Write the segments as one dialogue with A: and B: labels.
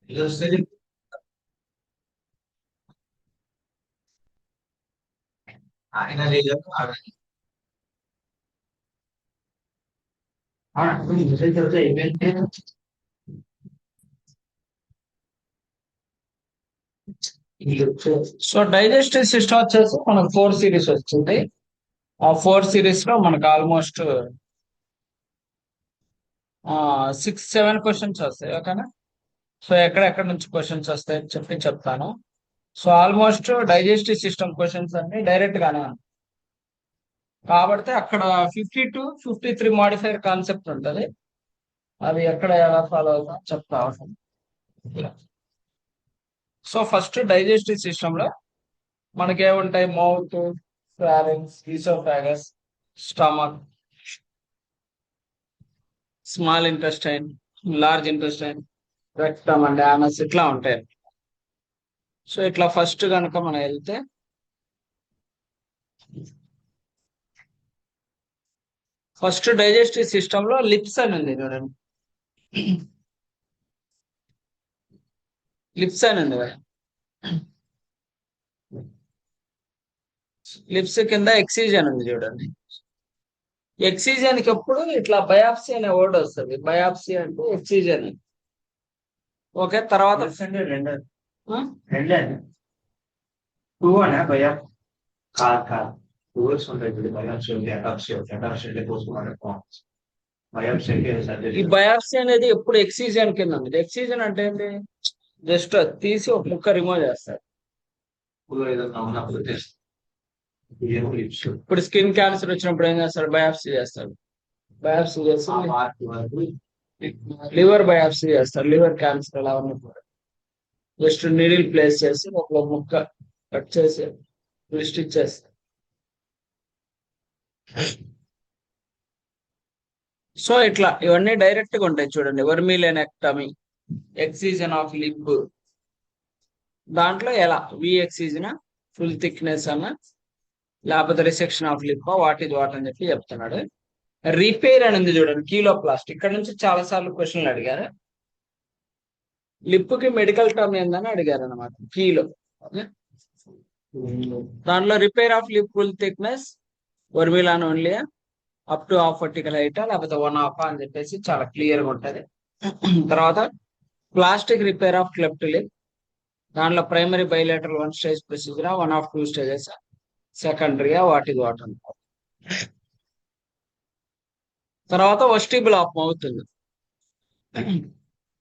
A: ఇది వస్తుంది. ఆయన లేదు. మెసేజ్ అయితే అయిపోయింది. సో డైజెస్టివ్ సిస్టమ్ వచ్చేసి మనకు 4 సిరీస్ వచ్చింది. ఆ 4 సిరీస్ లో మనకు ఆల్మోస్ట్ 6-7 క్వశ్చన్స్ వస్తాయి. ఓకేనా? సో ఎక్కడెక్కడ నుంచి క్వశ్చన్స్ వస్తాయని చెప్తాను. So almost digestive system questions అన్ని డైరెక్ట్ గానే ఉన్నాయి. కాబట్టి అక్కడ 50 to 53 మాడిఫైర్ కాన్సెప్ట్ ఉంటుంది. అది ఎక్కడ ఎలా ఫాలో అవుతాం చెప్తా ఉంటాం. సో ఫస్ట్ డైజెస్టివ్ సిస్టమ్ లో మనకేముంటాయి? Mouth, pharynx, oesophagus, stomach, small intestine, large intestine, rectum and anus ఇట్లా ఉంటాయి. సో ఇట్లా ఫస్ట్ కనుక మనం వెళ్తే ఫస్ట్ డైజెస్టివ్ సిస్టమ్ లో లిప్స్ అని ఉంది చూడండి. లిప్స్ అని ఉంది కదా. లిప్స్ కింద ఎక్సిజన్ ఉంది చూడండి. ఎక్సిజన్ కి ఎప్పుడు ఇట్లా బయాప్సీ అనే వర్డ్ వస్తుంది. బయాప్సీ అంటే ఎక్సిజన్. ఓకే, తర్వాత
B: రెండు
A: ఆ?
B: రెండే టూ అనే భయ కాదు కాదు టూర్స్ ఉంటాయి. ఇప్పుడు బయాప్సీ ఉంది, అటాప్సీ ఉంది. అటాప్సీ అంటే పోస్ట్మార్టం ఫార్మ్స్. బయాప్సీ అంటే
A: ఈ
B: సర్జరీ.
A: బయాప్సీ అనేది ఎప్పుడు ఎక్సిజన్ కింద ఉంది. ఎక్సిజన్ అంటే ఏంటి? జస్ట్ తీసి ఒక ముక్క రిమూవ్ చేస్తారు.
B: ఏదైనా ఉన్నప్పుడు తెస్తుంది. ఇదేమో లిప్స్
A: ఇప్పుడు స్కిన్ క్యాన్సర్ వచ్చినప్పుడు ఏం చేస్తారు? బయాప్సీ చేస్తారు. బయాప్సీ చేసి
B: ఆ పార్ట్ వరకు
A: లివర్ బయాప్సీ చేస్తారు. లివర్ క్యాన్సర్ అలా ఉన్నప్పుడు జస్ట్ నీడిల్ ప్లేస్ చేసి ఒక ముక్క కట్ చేసి స్టిచ్ చేస్తారు. సో ఇట్లా ఇవన్నీ డైరెక్ట్ గా ఉంటాయి చూడండి. వర్మిలెనెక్టమీ, ఎక్సిజన్ ఆఫ్ లిప్, దాంట్లో ఎలా వి ఎక్సిజన్, ఫుల్ థిక్నెస్ అన్న, లేకపోతే రిసెక్షన్ ఆఫ్ లిప్, వాట్ ఇది వాట్ అని చెప్పి చెప్తున్నాడు. రిపేర్ అని ఉంది చూడండి. కీలో ప్లాస్ట్. ఇక్కడ నుంచి చాలా సార్లు క్వశ్చన్లు అడిగారు. లిప్ కి మెడికల్ టర్మ్ ఏందని అడిగారు అనమాట కీలో. దాంట్లో repair of lip full thickness vermilion only up to half vertical height లేకపోతే 1/2 అని చెప్పేసి చాలా క్లియర్ గా ఉంటది. తర్వాత plastic repair of cleft lip, దాంట్లో primary bilateral 1 stage procedure, 1 of 2 stages, సెకండరీగా వాట్ ఇది వాట్ అంటారు. తర్వాత వస్టిబుల్ ఆఫ్ మౌత్ ఉంది.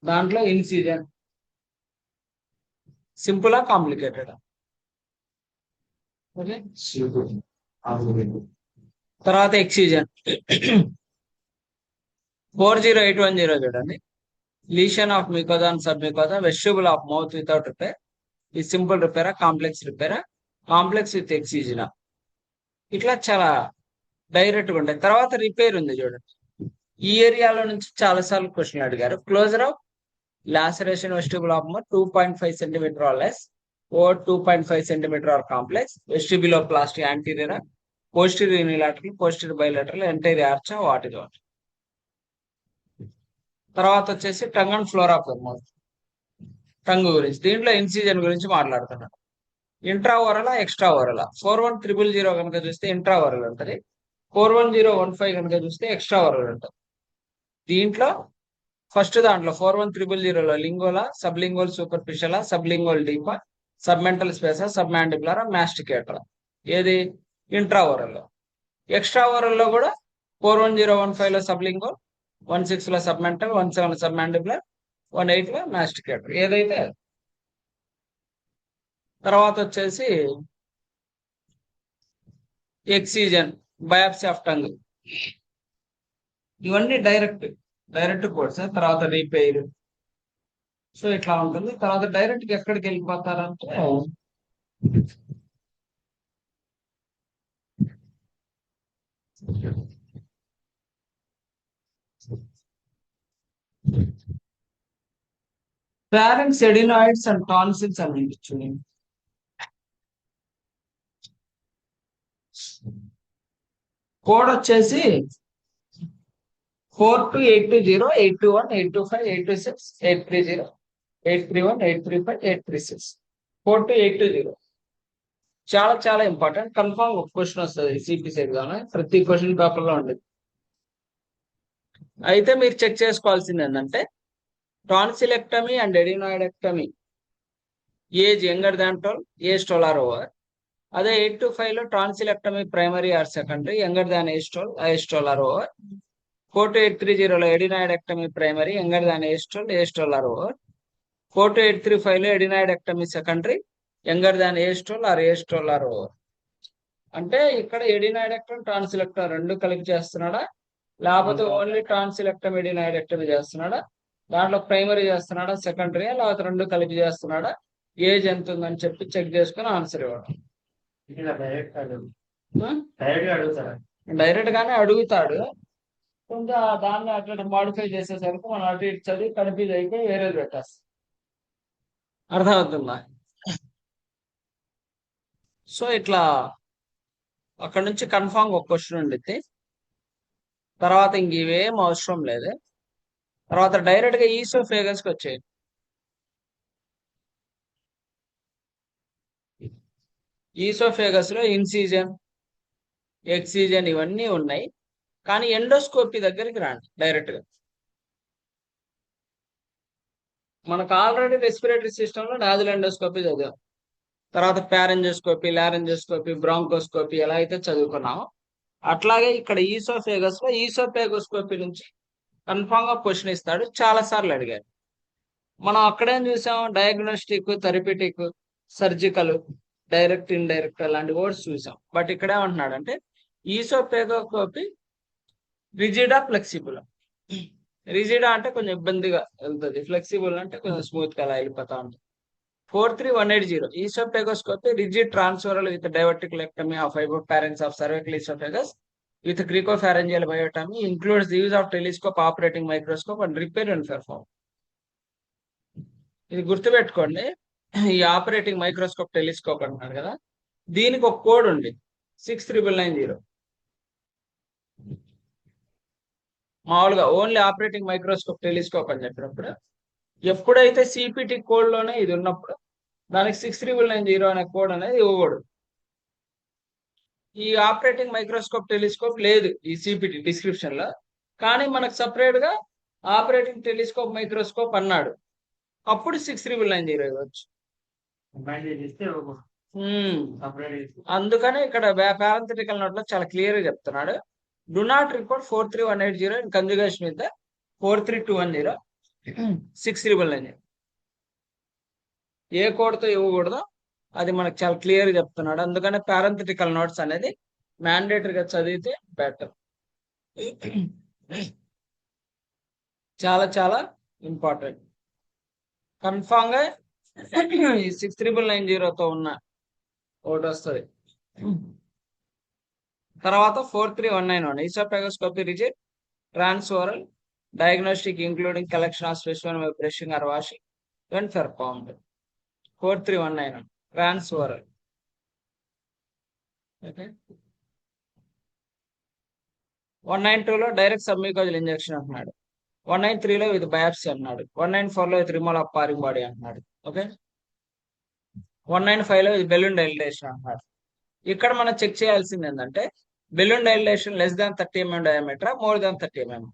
A: దాంట్లో ఇన్సిజన్ సింపుల్ కాంప్లికేటెడ్. ఓకే, తర్వాత ఎక్సిజన్ 40810 చూడండి. Lesion of mucosa and submucosa, vestibule of mouth without repair, ఈ సింపుల్ రిపేరా, కాంప్లెక్స్ రిపేరా, కాంప్లెక్స్ విత్ ఎక్సిజన్. ఇట్లా చాలా డైరెక్ట్ గా ఉంటాయి. తర్వాత రిపేర్ ఉంది చూడండి. ఈ ఏరియాలో నుంచి చాలా సార్లు క్వశ్చన్ అడిగారు. Closure of laceration vestibule of mouth 2.5 cm or less, over 2.5 cm or complex, vestibuloplasty anterior, posterior unilateral, posterior bilateral, entire arch, what ఇది వాట్. తర్వాత వచ్చేసి tongue and floor of the mouth, tongue గురించి. దీంట్లో incision గురించి మాట్లాడుతున్నాడు. Intra ఓరలా, extra ఓరలా. 41000 కనుక చూస్తే intra oral ఉంటుంది. 41015 కనుక చూస్తే ఎక్స్ట్రా ఓరల్ ఉంటుంది. దీంట్లో ఫస్ట్ దాంట్లో 41000లో లింగోలా, సబ్లింగోల్ సూపర్ఫిషియలా, సబ్లింగోల్ డీపా, సబ్మెంటల్ స్పేసా, సబ్మాండిబులరా, మాస్టికేటరా, ఏది ఇంట్రా ఓరల్లో. ఎక్స్ట్రా ఓరల్లో కూడా 41015లో సబ్లింగోల్, 16లో సబ్మెంటల్, 17లో సబ్మాండిబులర్, 18లో మాస్టికేటర్, ఏదైతే అది. తర్వాత వచ్చేసి ఎక్సిజన్, బయాప్సీ ఆఫ్ టంగ్, ఇవన్నీ డైరెక్ట్ కోర్స్. తర్వాత రీపేర్. సో ఇట్లా ఉంటుంది. తర్వాత డైరెక్ట్ గా ఎక్కడికి వెళ్ళిపోతారంటే ఫారింక్స్, ఎడినాయిడ్స్ అండ్ టాన్సిల్స్ అని చూడండి. కోడ్ వచ్చేసి 42820, 821, 825, 826, 830, 831, 835, 836, 42820. చాలా చాలా ఇంపార్టెంట్. కన్ఫామ్ ఒక క్వశ్చన్ వస్తుంది సిపిసి ఎగ్జామ్, ప్రతి క్వశ్చన్ పేపర్ లో ఉండేది. అయితే మీరు చెక్ చేసుకోవాల్సింది ఏంటంటే tonsillectomy and adenoidectomy age younger than 12, age 12 or over. అదే 8 to 5 లో tonsillectomy primary or secondary, younger than age 12, age 12 or over. 42830 లో adenoidectomy primary, younger than age 12, age 12 or over. 42835 లో adenoidectomy secondary, younger than age 12 are age 12 or over. అంటే ఇక్కడ ఎడినాయిడెక్టమ్ టాన్సిలెక్టమ్ రెండు కలిపి చేస్తున్నాడా, లేకపోతే ఓన్లీ టాన్సిలెక్టమ్ ఎడినాయిడెక్టమీ చేస్తున్నాడా, దాంట్లో ప్రైమరీ చేస్తున్నాడా, సెకండరీ, లేకపోతే రెండు కలిపి చేస్తున్నాడా, ఏజ్ ఎంత ఉందని చెప్పి చెక్ చేసుకుని ఆన్సర్ ఇవ్వడం. డైరెక్ట్ గానే అడుగుతాడు, కొంచెం దాన్ని అట్లా మాడిఫై చేసేసరికి మనం అటు ఇటు చదివి కన్ఫ్యూజ్ అయిపోయి వేరేది పెట్టేస్తాం. అర్థమవుతుందా? సో ఇట్లా అక్కడ నుంచి కన్ఫామ్ ఒక క్వశ్చన్ ఉండిద్ది. తర్వాత ఇంక ఇవేం అవసరం లేదు. తర్వాత డైరెక్ట్ గా ఈసోఫేగస్ కి వచ్చేది. ఈసోఫేగస్ లో ఇన్సిజన్, ఎక్సిజన్ ఇవన్నీ ఉన్నాయి. కానీ ఎండోస్కోపీ దగ్గరికి రాండి డైరెక్ట్ గా. మనకు ఆల్రెడీ రెస్పిరేటరీ సిస్టమ్ లో నాజిల్ ఎండోస్కోపీ చదివాం. తర్వాత ప్యారెంజోస్కోపీ, లారెంజోస్కోపీ, బ్రాంకోస్కోపీ ఎలా అయితే చదువుకున్నామో అట్లాగే ఇక్కడ ఈసోఫేగస్ లో ఈసోఫేగోస్కోపీ నుంచి కన్ఫామ్ గా క్వశ్చన్ ఇస్తాడు. చాలా సార్లు అడిగారు. మనం అక్కడేం చూసాం, డయాగ్నోస్టిక్, థెరపిటిక్, సర్జికల్, డైరెక్ట్, ఇండైరెక్ట్ అలాంటి వర్డ్స్ చూసాం. బట్ ఇక్కడ ఏమంటున్నాడంటే ఈసోఫేగోస్కోపీ రిజిడా ఫ్లెక్సిబుల్. రిజిడా అంటే కొంచెం ఇబ్బందిగా వెళ్తుంది, ఫ్లెక్సిబుల్ అంటే కొంచెం స్మూత్ గా అలా వెళ్ళిపోతా ఉంటుంది. 43180 oesophagoscopy rigid transoral with diverticulectomy of hypopharynx of cervical oesophagus with cricopharyngeal biotomy includes the use of telescope, operating microscope and repair and perform. ఇది గుర్తుపెట్టుకోండి. ఈ ఆపరేటింగ్ మైక్రోస్కోప్, టెలిస్కోప్ అంటున్నాడు కదా, దీనికి ఒక కోడ్ ఉంది 69990. మామూలుగా ఓన్లీ ఆపరేటింగ్ మైక్రోస్కోప్, టెలిస్కోప్ అని చెప్పినప్పుడు ఎప్పుడైతే సిపిటి కోడ్ లోనే ఇది ఉన్నప్పుడు దానికి 69990 అనే కోడ్ అనేది ఇవ్వకూడదు. ఈ ఆపరేటింగ్ మైక్రోస్కోప్, టెలిస్కోప్ లేదు ఈ సిపిటి డిస్క్రిప్షన్ లో, కానీ మనకు సపరేట్ గా ఆపరేటింగ్ టెలిస్కోప్, మైక్రోస్కోప్ అన్నాడు, అప్పుడు 69990 ఇవ్వచ్చు. అందుకనే ఇక్కడ పారంథెటికల్ నోట్ లో చాలా క్లియర్ గా చెప్తున్నాడు, do not report 43180 in కంజుగేషన్ with 43210, 69990. A code తో ఇవ్వకూడదు అది మనకు చాలా క్లియర్ గా చెప్తున్నాడు. అందుకనే పారంథెటికల్ నోట్స్ అనేది మ్యాండేటరీగా చదివితే బెటర్. చాలా చాలా ఇంపార్టెంట్. కన్ఫామ్ గా ఈ 69990తో ఉన్న ఒకటి వస్తుంది. తర్వాత 43191 oesophagoscopy rigid transoral diagnostic including collection of specimen by brushing or washing when performed. 43191 transoral. Okay. 192లో డైరెక్ట్ సబ్మ్యూకోజల్ ఇంజెక్షన్ అంటున్నాడు. 193లో విత్ బయాప్సీ అన్నాడు. 194లో with removal of foreign body అంటున్నాడు. ఓకే. 195లో విత్ బెలూన్ డైలేషన్ అంటున్నాడు. ఇక్కడ మనం చెక్ చేయాల్సింది ఏంటంటే balloon dilation less than 30 mm diameter, more than 30 mm.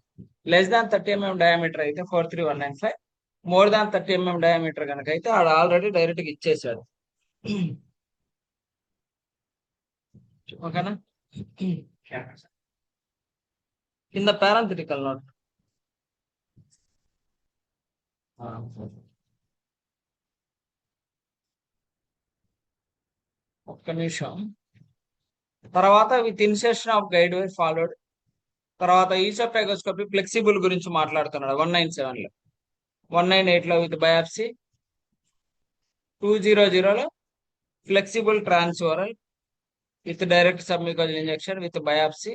A: Less than 30 mm diameter అయితే 43195, మోర్ దాన్ 30 mm డయామీటర్ కనుక అయితే ఆడ ఆల్రెడీ డైరెక్ట్ గా ఇచ్చేసాడు. ఓకేనా? కింద పారంథెటికల్ నోట్. ఒక్క నిమిషం. తర్వాత with insertion of guide wire followed. తర్వాత ఈసోఫాగోస్కోపీ ఫ్లెక్సిబుల్ గురించి మాట్లాడుతున్నాడు 197లో. 198లో విత్ బయాప్సీ. 200లో flexible transoral with direct submucosal injection with biopsy.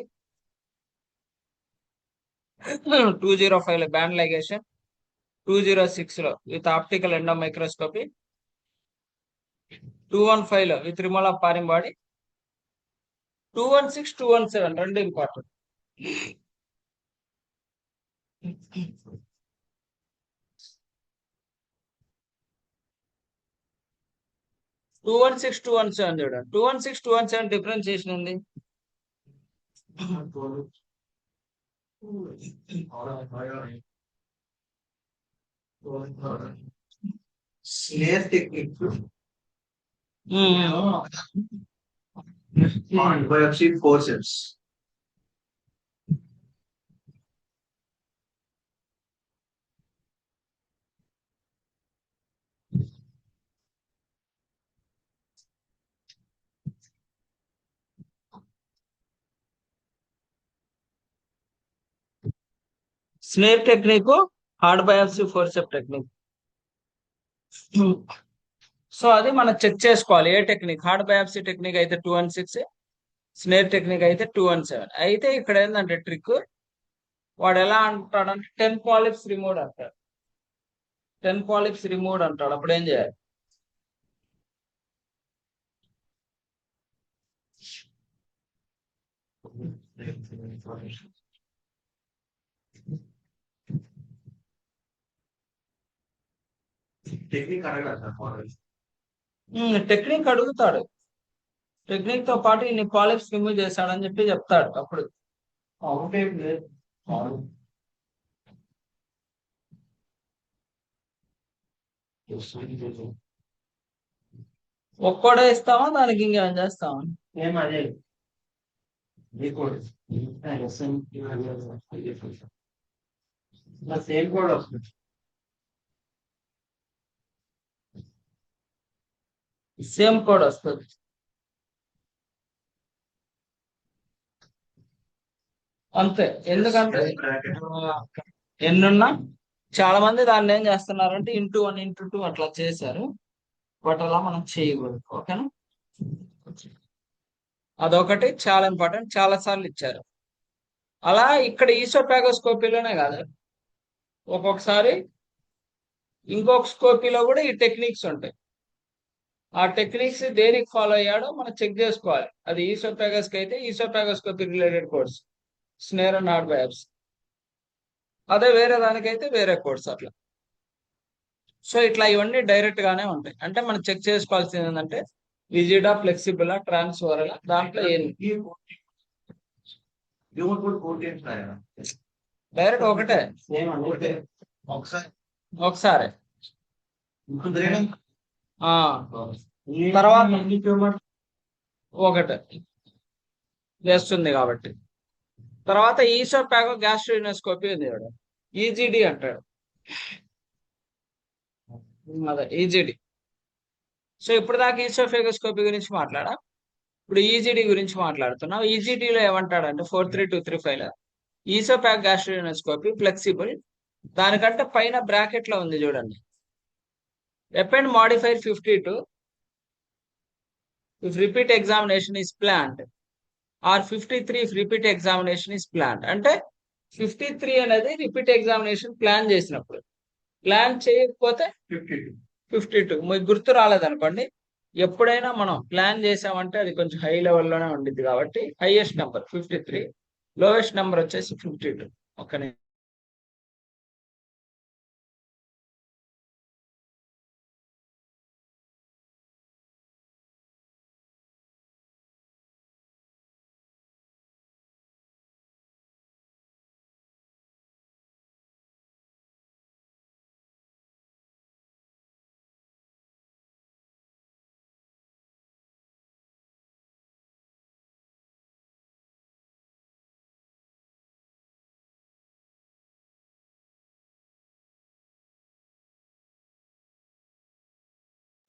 A: 205లో బ్యాండ్ లైగేషన్. 206లో విత్ ఆప్టికల్ ఎండో మైక్రోస్కోపీ. 215లో with removal of foreign body. 216, 217 రెండు ఇంపార్టెంట్. 216 217 చూడండి. 216 217 డిఫరెన్షియేషన్ ఉంది.
B: Snare technique
A: um.
B: Biopsy forceps.
A: Snare technique, hot biopsy forcep technique. So అది మనం check చేసుకోవాలి. ఏ టెక్నిక్, హార్డ్ బయాప్సీ టెక్నిక్ అయితే 216, స్నేర్ టెక్నిక్ అయితే 217. అయితే ఇక్కడ ఏంటంటే ట్రిక్, వాడు ఎలా అంటాడంటే 10 పాలిప్స్ రిమూవ్ అంటాడు. 10 పాలిప్స్ రిమూవ్ అంటాడు. అప్పుడు ఏం చేయాలి?
B: టెక్నిక్ అడగలేదు సార్ మోడల్.
A: టెక్నిక్ అడుగుతాడు. టెక్నిక్ తో పాటు ఇన్ని పాలిప్స్ రిమూవ్ చేశాడని చెప్పి చెప్తాడు. అప్పుడు
B: అవుటే లేదు.
A: ఒక్కడే ఇస్తామా, దానికి ఇంకేం చేస్తామా?
B: ఏం అదే సేమ్ కూడా వస్తుంది.
A: సేమ్ కోడ్ వస్తుంది. అంతే. ఎందుకంటే ఎన్నున్నా చాలా మంది దాన్ని ఏం చేస్తున్నారంటే ఇంటూ 1 ఇంటూ 2 అట్లా చేశారు. బట్ అలా మనం చేయకూడదు. ఓకేనా? అదొకటి చాలా ఇంపార్టెంట్, చాలా సార్లు ఇచ్చారు. అలా ఇక్కడ ఈసోపాగోస్కోపీలోనే కాదు, ఒక్కొక్కసారి ఇంకొక స్కోపీలో కూడా ఈ టెక్నిక్స్ ఉంటాయి. ఆ టెక్నిక్స్ దేనికి ఫాలో అయ్యాడో మనం చెక్ చేసుకోవాలి. అది ఈసోపాగస్ కి అయితే oesophagoscopy related course, snare and hot biopsy. అదే వేరే దానికైతే వేరే కోర్స్ అట్లా. సో ఇట్లా ఇవన్నీ డైరెక్ట్ గానే ఉంటాయి. అంటే మనం చెక్ చేసుకోవాల్సింది ఏంటంటే విజిడా, ఫ్లెక్సిబుల్, ట్రాన్స్ఫర్, దాంట్లో డైరెక్ట్ ఒకటే,
B: ఒకసారి
A: ఒకసారి. ఆ తర్వాత ఒకటే చేస్తుంది కాబట్టి. తర్వాత ఈసోపాగో గ్యాస్ట్రోనోస్కోపీ ఉంది చూడు, ఈజీడీ అంటాడు. అదే ఈజీడీ. సో ఇప్పుడు దాకా ఈసోఫేగోస్కోపీ గురించి మాట్లాడా, ఇప్పుడు ఈజీడీ గురించి మాట్లాడుతున్నాం. ఈజీడీలో ఏమంటాడంటే 43235 లో ఈసోపాగ్ గ్యాస్ట్రోనోస్కోపీ ఫ్లెక్సిబుల్, దానికంటే పైన బ్రాకెట్ లో ఉంది చూడండి, append modifier 52 if repeat examination is planned or 53 if repeat examination is planned. అంటే 53 అనేది రిపీట్ ఎగ్జామినేషన్ ప్లాన్ చేసినప్పుడు, ప్లాన్ చేయకపోతే 52. మీకు గుర్తు రాలేదనుకోండి, ఎప్పుడైనా మనం ప్లాన్ చేసామంటే అది కొంచెం హై లెవెల్లోనే ఉండిద్ది కాబట్టి హైయెస్ట్ నెంబర్ 53, లోయెస్ట్ నెంబర్ వచ్చేసి 52. ఓకే.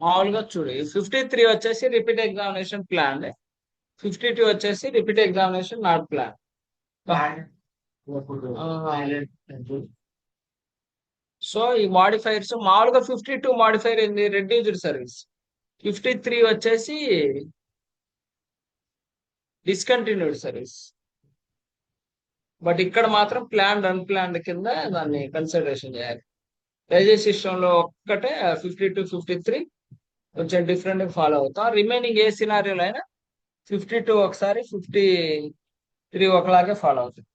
A: మామూలుగా చూడు, 53 వచ్చేసి రిపీట్ ఎగ్జామినేషన్ ప్లాన్, 52 వచ్చేసి repeat examination not plan. So ఈ మాడిఫైర్స్ మామూలుగా 52 మాడిఫైర్ ఏంది, రెడ్యూస్డ్ సర్వీస్. 53 వచ్చేసి డిస్కంటిన్యూడ్ సర్వీస్. బట్ ఇక్కడ మాత్రం ప్లాన్డ్ అన్ప్లాన్డ్ కింద దాన్ని కన్సిడరేషన్ చేయాలి. రైల్వే సిస్టమ్ లో ఒక్కటే 52 53 కొంచెం డిఫరెంట్ ఫాలో అవుతాం. రిమైనింగ్ ఏ సినారియోలో అయినా 52 ఒకసారి, 53 ఒకలాగే ఫాలో అవుతుంది.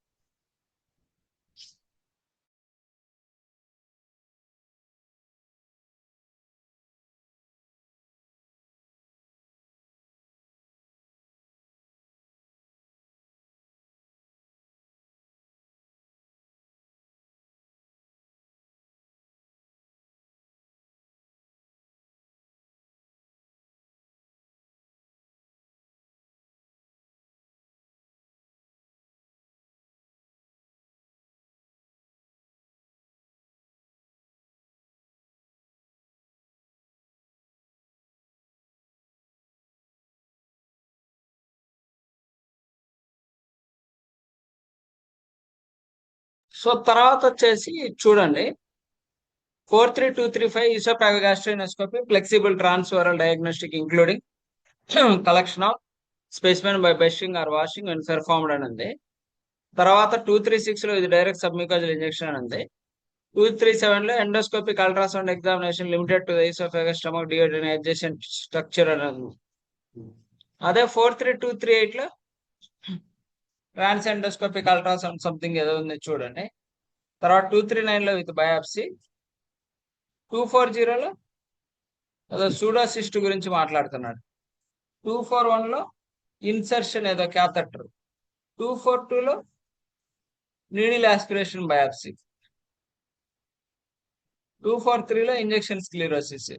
A: సో తర్వాత వచ్చేసి చూడండి 43235 esophagogastroendoscopy flexible transoral diagnostic including collection of specimen by brushing or washing when performed అని ఉంది. తర్వాత 236 లో ఇది డైరెక్ట్ సబ్మ్యూకల్ ఇంజెక్షన్ అని ఉంది. 237 లో endoscopic ultrasound examination limited to the oesophagus stomach duodenum adjacent structure అని ఉంది. అదే 43238 లో ట్రాన్స్ ఎండోస్కోపిక్ అల్ట్రాసౌండ్ సంథింగ్ ఏదో ఉంది చూడండి. తర్వాత 239 లో విత్ బయాప్సీ. 240 లో ఏదో సూడోసిస్ట్ గురించి మాట్లాడుతున్నాడు. 241 లో ఇన్సర్షన్ ఏదో క్యాథెటర్. 242 లో నీడిల్ ఆస్పిరేషన్ బయాప్సీ. 243 లో ఇంజెక్షన్ స్క్లిరోసిస్.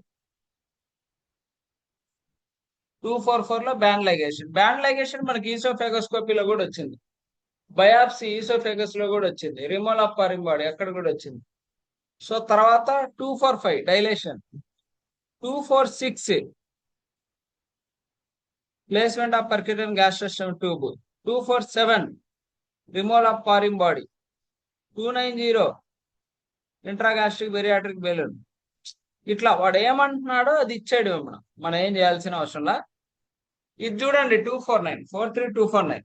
A: 244 లో బ్యాండ్ లైగేషన్. బ్యాండ్ లైగేషన్ మనకి ఈసోఫాగోస్కోపీలో కూడా వచ్చింది. బయాప్సీ ఈసోఫాగస్ లో కూడా వచ్చింది. రిమూవల్ ఆఫ్ ఫారిన్ బాడీ అక్కడ కూడా వచ్చింది. సో తర్వాత 245 dilation. 246 placement of percutaneous gastrostomy tube. 247 removal of foreign body. 290 intragastric bariatric balloon. ఇట్లా వాడు ఏమంటున్నాడో అది ఇచ్చాడు. మనం ఏం చేయాల్సిన అవసరంలా. ఇది చూడండి 43249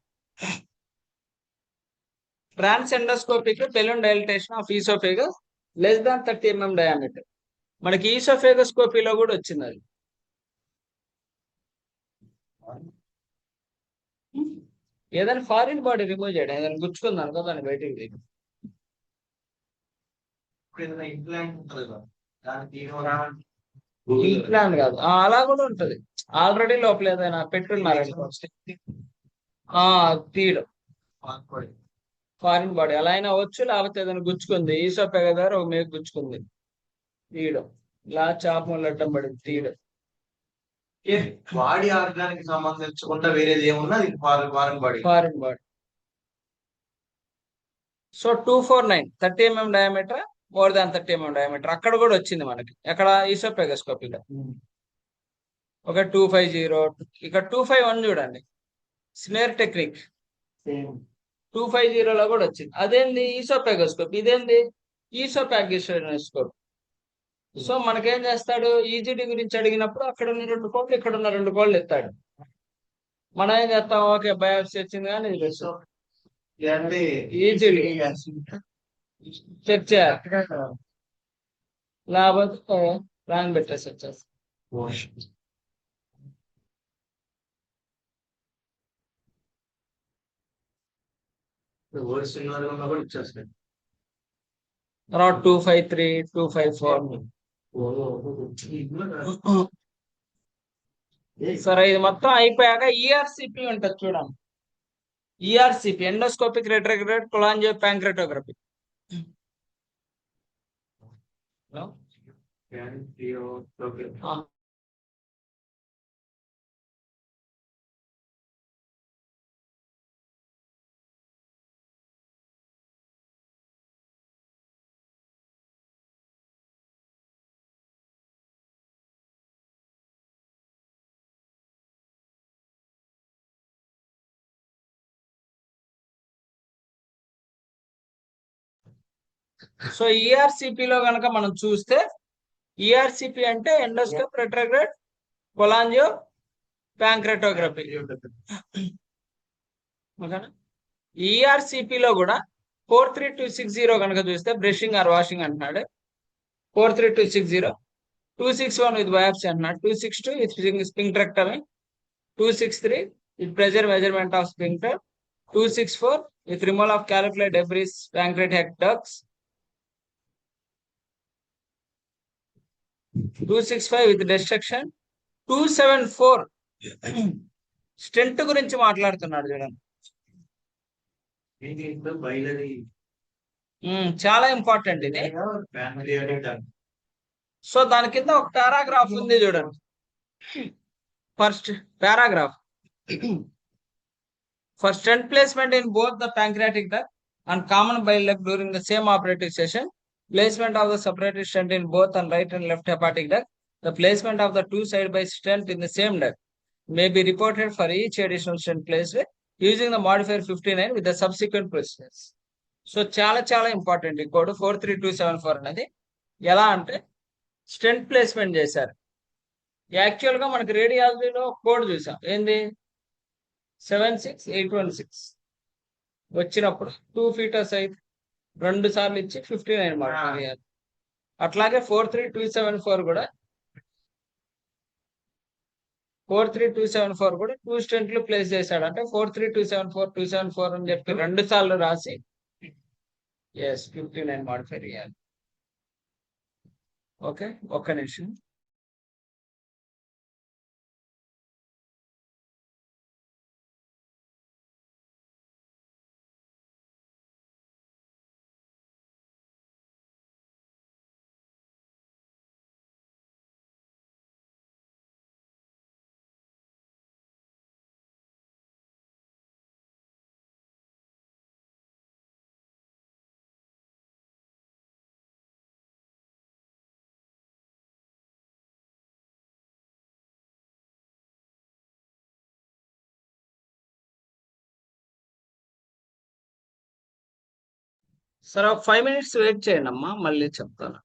A: transendoscopic balloon dilatation of oesophagus less than 30 mm diameter. మనకి ఈసోఫేగోస్కోపీలో కూడా వచ్చింది అది. ఏదైనా ఫారిన్ బాడీ రిమూవ్ చేయడం, ఏదైనా గుచ్చుకుంది అనుకో దాన్ని బయటికి తీయడం. ఇంప్లాంట్ కాదు, అలా కూడా ఉంటది. ఆల్రెడీ లోపల ఏదైనా పెట్టున్నారు తీయడం. ఫారిన్ బాడీ అలా అయినా వచ్చు, లేకపోతే ఏదైనా గుచ్చుకుంది ఈసోఫేగస్ దగ్గర ఒక మేకు గుచ్చుకుంది తీయడం. ఇలా చాపలు అడ్డం పడింది తీయడం.
B: బాడీ ఆర్గానికి సంబంధించుకుంటా వేరేది ఏమున్నా foreign body.
A: So 249 30 mm diameter, more than 30 mm diameter అక్కడ కూడా వచ్చింది మనకి. ఎక్కడ ఈసోఫాగోస్కోపీలో. ఒక 250 ఇక్కడ 251 చూడండి స్నేర్ టెక్నిక్. 250 లో కూడా వచ్చింది. అదేంది ఈసోఫాగోస్కోప్, ఇదేంది ఈసోఫాగోస్కోప్. సో మనకేం చేస్తాడు, ఈజీడీ గురించి అడిగినప్పుడు అక్కడ ఉన్న 2 కోళ్ళు ఇక్కడ ఉన్న 2 కోళ్ళు ఎత్తాడు. మనం ఏం చేస్తాం, ఓకే బయాప్సీ వచ్చింది కానీ ఈజీడీ చెక్ చేయాలి, లేకపోతే రాంగ్ పెట్టేసి వచ్చేస్తాం. తర్వాత 253 254. సరే ఇది మొత్తం అయిపోయాక ఈఆర్సిపి ఉంటుంది చూడండి. ERCP endoscopic retrograde cholangiopancreatography. So ఈఆర్సిపిలో కనుక మనం చూస్తే, ఈఆర్సిపి అంటే ఎండోస్కోప్ రెట్రోగ్రేడ్ కొలాంజియో ప్యాంక్రెటోగ్రఫీ. ఈఆర్సిపిలో కూడా 43260 కనుక చూస్తే బ్రషింగ్ ఆర్ వాషింగ్ అంటున్నాడు. 43260. 261 విత్ బయాప్సీ అంటున్నాడు. 262 with sphincterectomy. 263 with pressure measurement of sphincter. 264 with removal of calcified debris pancreatic ducts. 265 with dissection. 274 stent గురించి మాట్లాడుతున్నాడు చూడండి. చాలా ఇంపార్టెంట్ ఇది. సో దాని కింద ఒక పారాగ్రాఫ్ ఉంది చూడండి. First paragraph. For stent placement in both the pancreatic duct and common bile duct during the same operative session, placement of the separated stent in both and right and left hepatic duct, the placement of the two side by stent in the same duct may be reported for each additional stent placed using the modifier 59 with the subsequent procedures. So చాలా చాలా important ఈ code 43274 అనేది. ఎలా అంటే stent placement చేశారు. Actual గా మనకి రేడియాలజీలో code చూసాం ఏంది 76816 వచ్చినప్పుడు 2 ఫీటర్స్ అయితే 2 సార్లు ఇచ్చి 59 మార్కులు వేయాలి. అట్లాగే 43274 కూడా 2 ప్లేస్ చేశాడు. అంటే 43274 అని చెప్పి 2 సార్లు రాసి 59 మాడిఫై చేయాలి. ఓకే, ఒక్క నిమిషం. సరే, ఒక 5 minutes వెయిట్ చేయండి అమ్మా, మళ్ళీ చెప్తాను.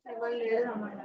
C: ఎవరు లేరు అన్నమాట.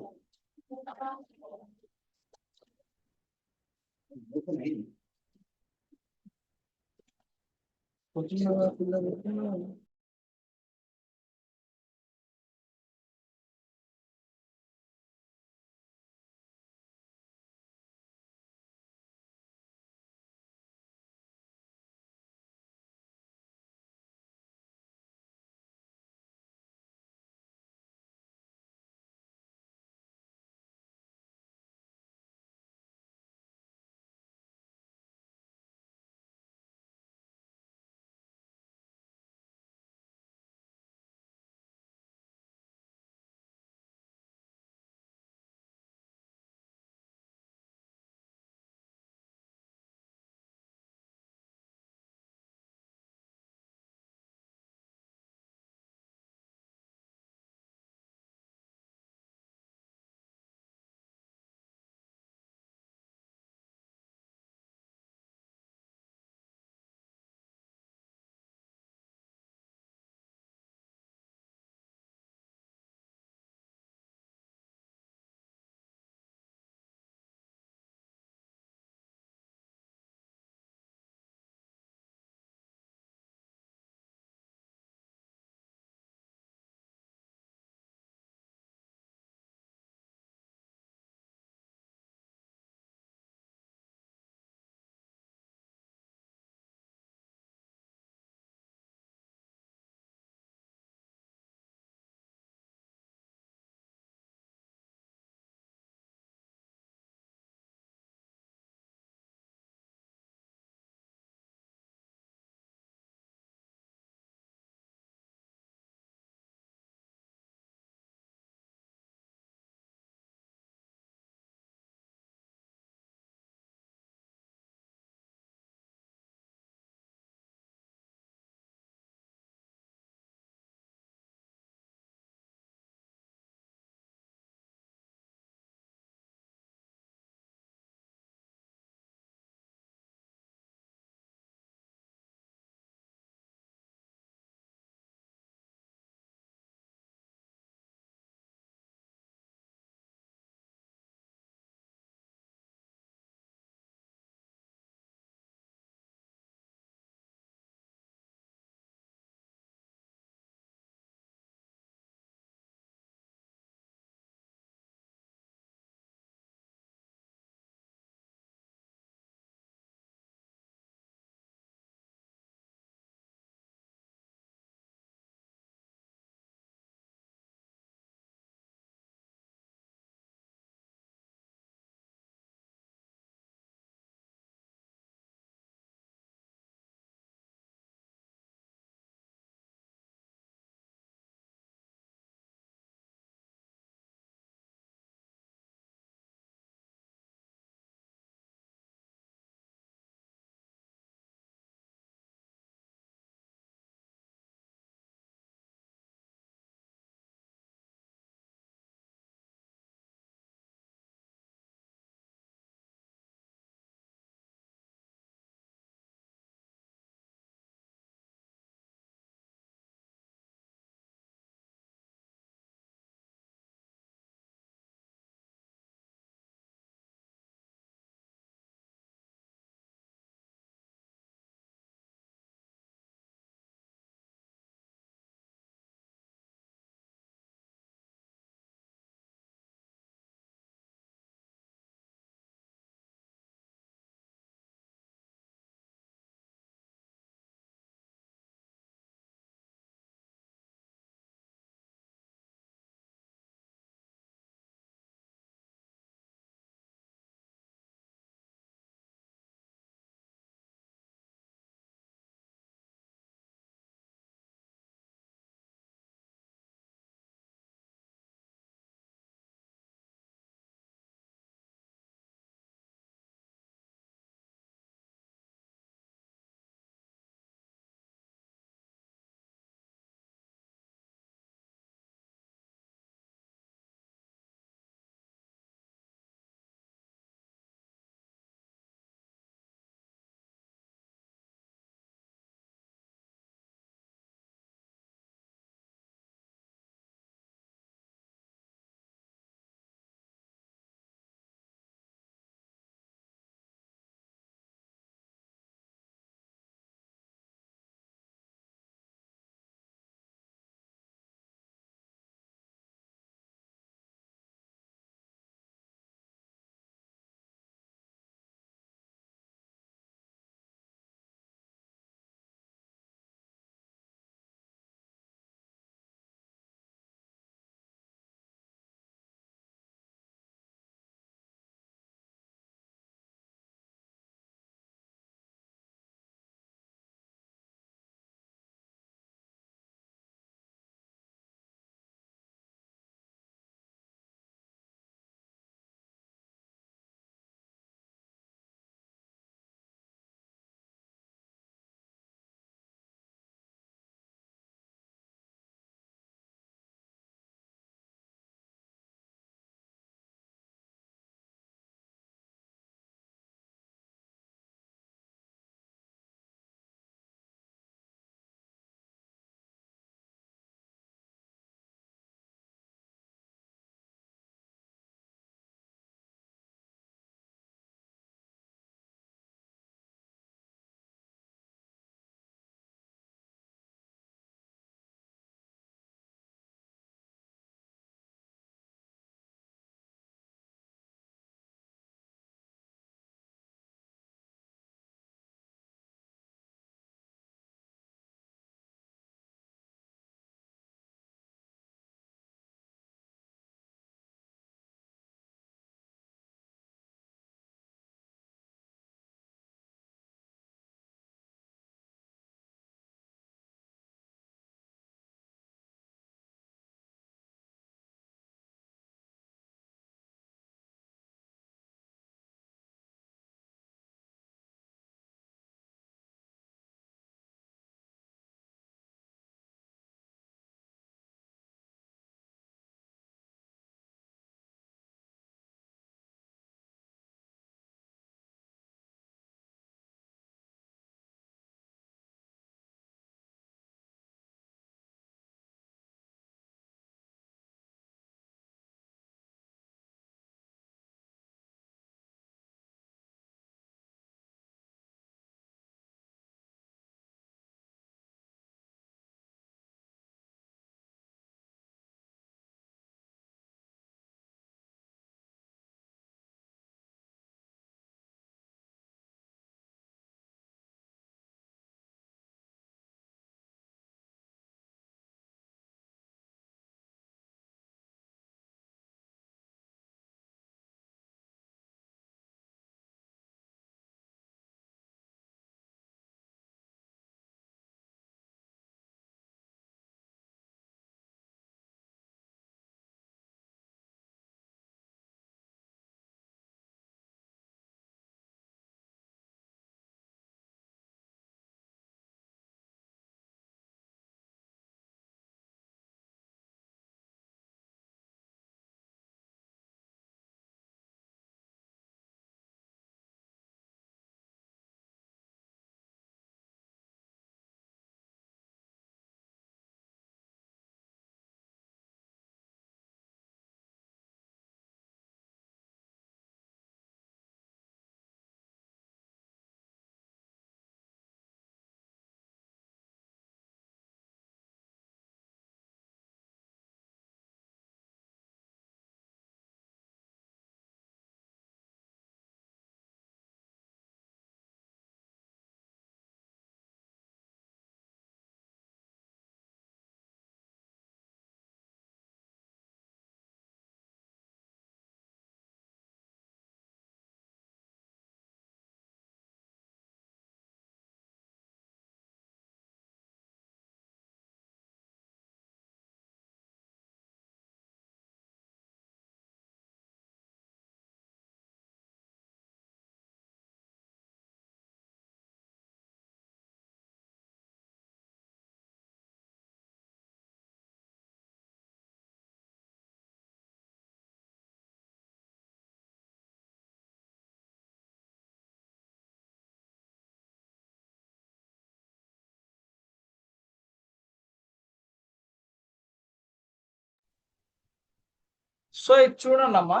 A: సో ఇది చూడండి అమ్మా,